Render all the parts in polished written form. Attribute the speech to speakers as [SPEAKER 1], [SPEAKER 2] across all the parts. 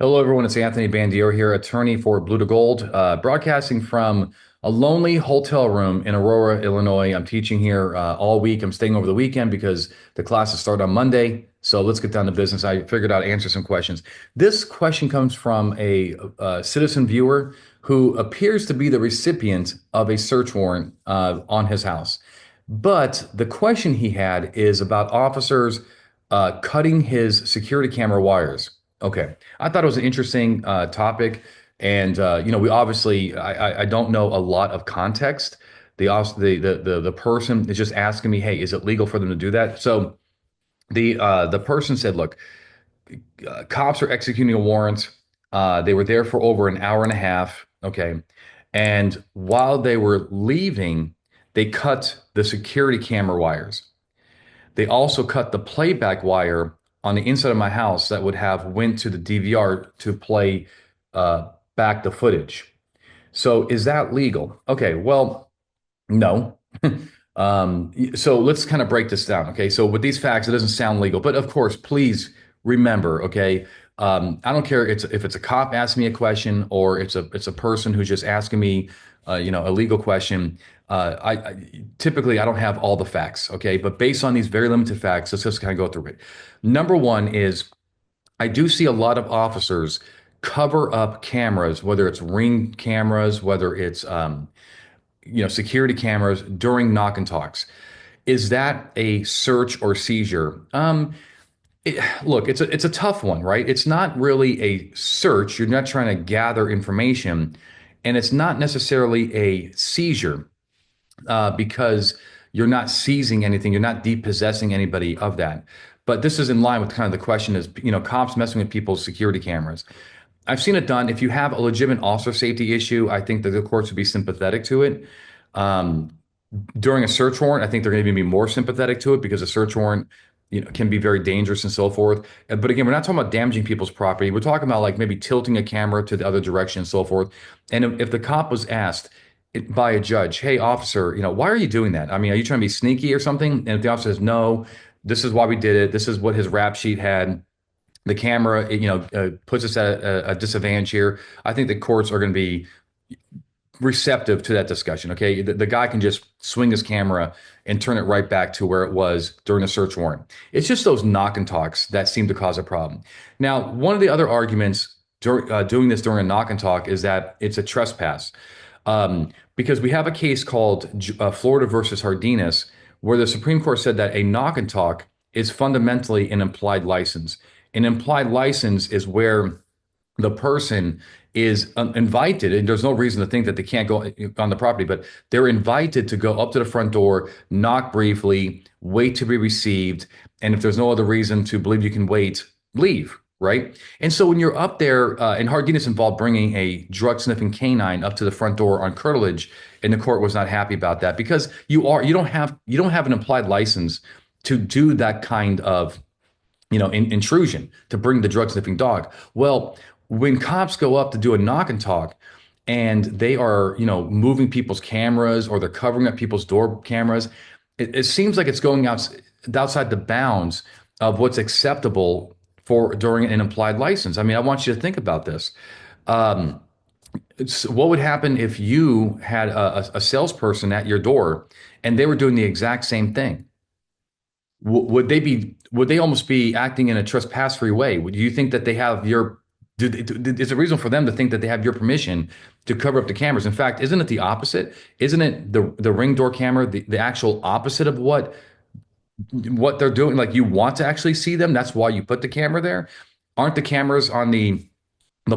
[SPEAKER 1] Hello, everyone. It's Anthony Bandiero here, attorney for Blue to Gold, broadcasting from a lonely hotel room in Aurora, Illinois. I'm teaching here all week. I'm staying over the weekend because the classes start on Monday. So let's get down to business. I figured I'd answer some questions. This question comes from a citizen viewer who appears to be the recipient of a search warrant on his house. But the question he had is about officers cutting his security camera wires. Okay. I thought it was an interesting topic, and we obviously I don't know a lot of context. The person is just asking me, hey, is it legal for them to do that? So the person said, look, cops are executing a warrant. They were there for over an hour and a half. Okay, and while they were leaving, they cut the security camera wires. They also cut the playback wire on the inside of my house that would have went to the DVR to play back the footage. So is that legal? Okay, well, no. So let's kind of break this down. Okay, so with these facts, it doesn't sound legal, but of course, please remember. Okay, I don't care if it's a cop asking me a question or it's a person who's just asking me, a legal question. Typically I don't have all the facts. Okay, but based on these very limited facts, let's just kind of go through it. Number one is I do see a lot of officers cover up cameras, whether it's ring cameras, whether it's security cameras during knock and talks. Is that a search or seizure? Look, it's a tough one, right? It's not really a search. You're not trying to gather information, and it's not necessarily a seizure because you're not seizing anything. You're not depossessing anybody of that. But this is in line with kind of the question is, cops messing with people's security cameras. I've seen it done. If you have a legitimate officer safety issue, I think that the courts would be sympathetic to it. Um, During a search warrant, I think they're going to even be more sympathetic to it because a search warrant, can be very dangerous and so forth. But again, we're not talking about damaging people's property. We're talking about like maybe tilting a camera to the other direction and so forth. And if the cop was asked by a judge, "Hey, officer, why are you doing that? I mean, are you trying to be sneaky or something?" And if the officer says, "No, this is why we did it. This is what his rap sheet had." The camera, puts us at a disadvantage here. I think the courts are going to be receptive to that discussion. Okay, the guy can just swing his camera and turn it right back to where it was during a search warrant. It's just those knock and talks that seem to cause a problem. Now, one of the other arguments doing this during a knock and talk is that it's a trespass, because we have a case called Florida versus Hardinas, where the Supreme Court said that a knock and talk is fundamentally an implied license. An implied license is where the person is invited, and there's no reason to think that they can't go on the property, but they're invited to go up to the front door, knock briefly, wait to be received, and if there's no other reason to believe you can wait, leave, right? And so when you're up there, and Hardiness involved bringing a drug-sniffing canine up to the front door on curtilage, and the court was not happy about that because you don't have an implied license to do that kind of intrusion to bring the drug sniffing dog. Well, when cops go up to do a knock and talk and they are, moving people's cameras or they're covering up people's door cameras, it seems like it's going outside the bounds of what's acceptable for during an implied license. I mean, I want you to think about this. Um, what would happen if you had a salesperson at your door and they were doing the exact same thing? Would they almost be acting in a trespass-free way? Would you think that they have is it reasonable for them to think that they have your permission to cover up the cameras? In fact, isn't it the opposite? Isn't it the ring door camera, the actual opposite of what they're doing? Like you want to actually see them. That's why you put the camera there. Aren't the cameras on the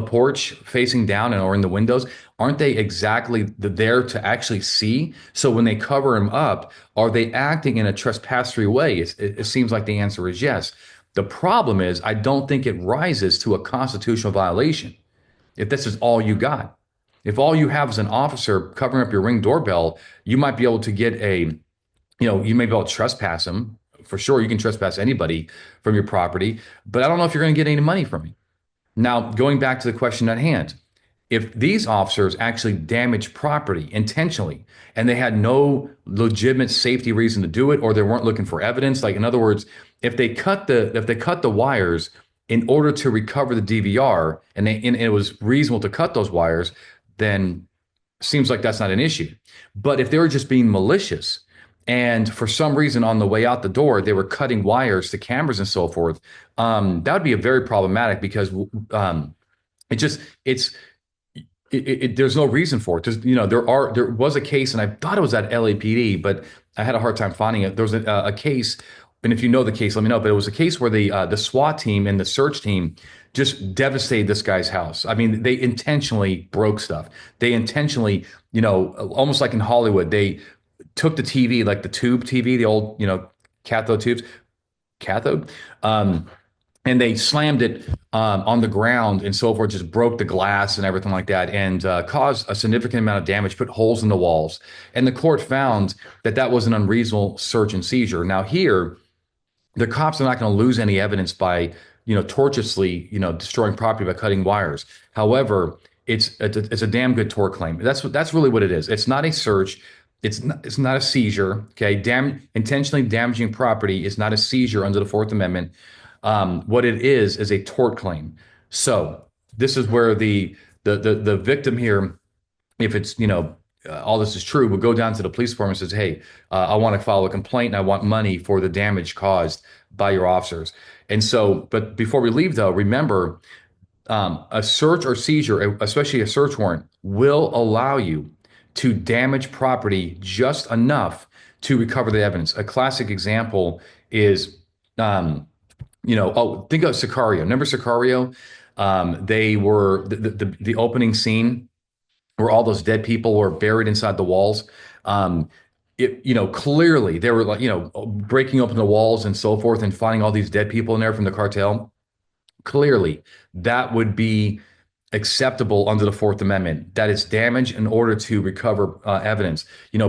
[SPEAKER 1] porch facing down and or in the windows, aren't they exactly there to actually see? So when they cover them up, are they acting in a trespass-free way? It seems like the answer is yes. The problem is I don't think it rises to a constitutional violation if this is all you got. If all you have is an officer covering up your Ring doorbell, you might be able to get you may be able to trespass them. For sure, you can trespass anybody from your property, but I don't know if you're going to get any money from me. Now, going back to the question at hand, if these officers actually damaged property intentionally and they had no legitimate safety reason to do it, or they weren't looking for evidence, like in other words, if they cut the wires in order to recover the DVR, and it was reasonable to cut those wires, then seems like that's not an issue. But if they were just being malicious, and for some reason on the way out the door they were cutting wires to cameras and so forth, that would be a very problematic, because it just there's no reason for it. There was a case, and I thought it was at LAPD, but I had a hard time finding it. There was a case, and if you know the case, let me know. But it was a case where the SWAT team and the search team just devastated this guy's house. I mean, they intentionally broke stuff. They intentionally, almost like in Hollywood, they took the TV, like the tube TV, the old, cathode tubes, cathode. And they slammed it on the ground and so forth, just broke the glass and everything like that, and caused a significant amount of damage, put holes in the walls. And the court found that that was an unreasonable search and seizure. Now here, the cops are not going to lose any evidence by, tortiously, destroying property by cutting wires. However, it's a damn good tort claim. That's really what it is. It's not a search. It's not a seizure. Okay, intentionally damaging property is not a seizure under the Fourth Amendment. What it is a tort claim. So this is where the victim here, if it's, all this is true, would go down to the police department and says, hey, I want to file a complaint and I want money for the damage caused by your officers. And so, but before we leave though, remember, a search or seizure, especially a search warrant, will allow you to damage property just enough to recover the evidence. A classic example is, think of Sicario. Remember Sicario? They were the opening scene where all those dead people were buried inside the walls. Clearly they were like, breaking open the walls and so forth and finding all these dead people in there from the cartel. Clearly, that would be acceptable under the Fourth Amendment. That is damage in order to recover evidence.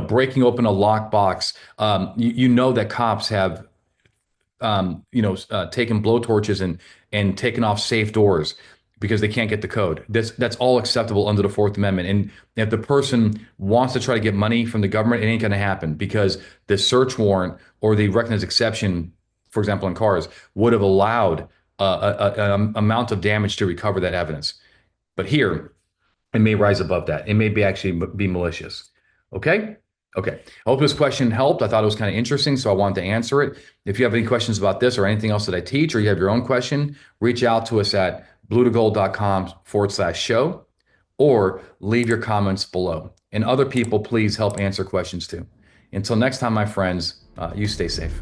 [SPEAKER 1] Breaking open a lockbox. That cops have taken blowtorches and taken off safe doors because they can't get the code. That's all acceptable under the Fourth Amendment. And if the person wants to try to get money from the government, it ain't going to happen, because the search warrant or the recognized exception, for example, in cars, would have allowed an amount of damage to recover that evidence. But here, it may rise above that. It may actually be malicious. Okay? Okay. I hope this question helped. I thought it was kind of interesting, so I wanted to answer it. If you have any questions about this or anything else that I teach, or you have your own question, reach out to us at bluetogold.com/show, or leave your comments below. And other people, please help answer questions too. Until next time, my friends, you stay safe.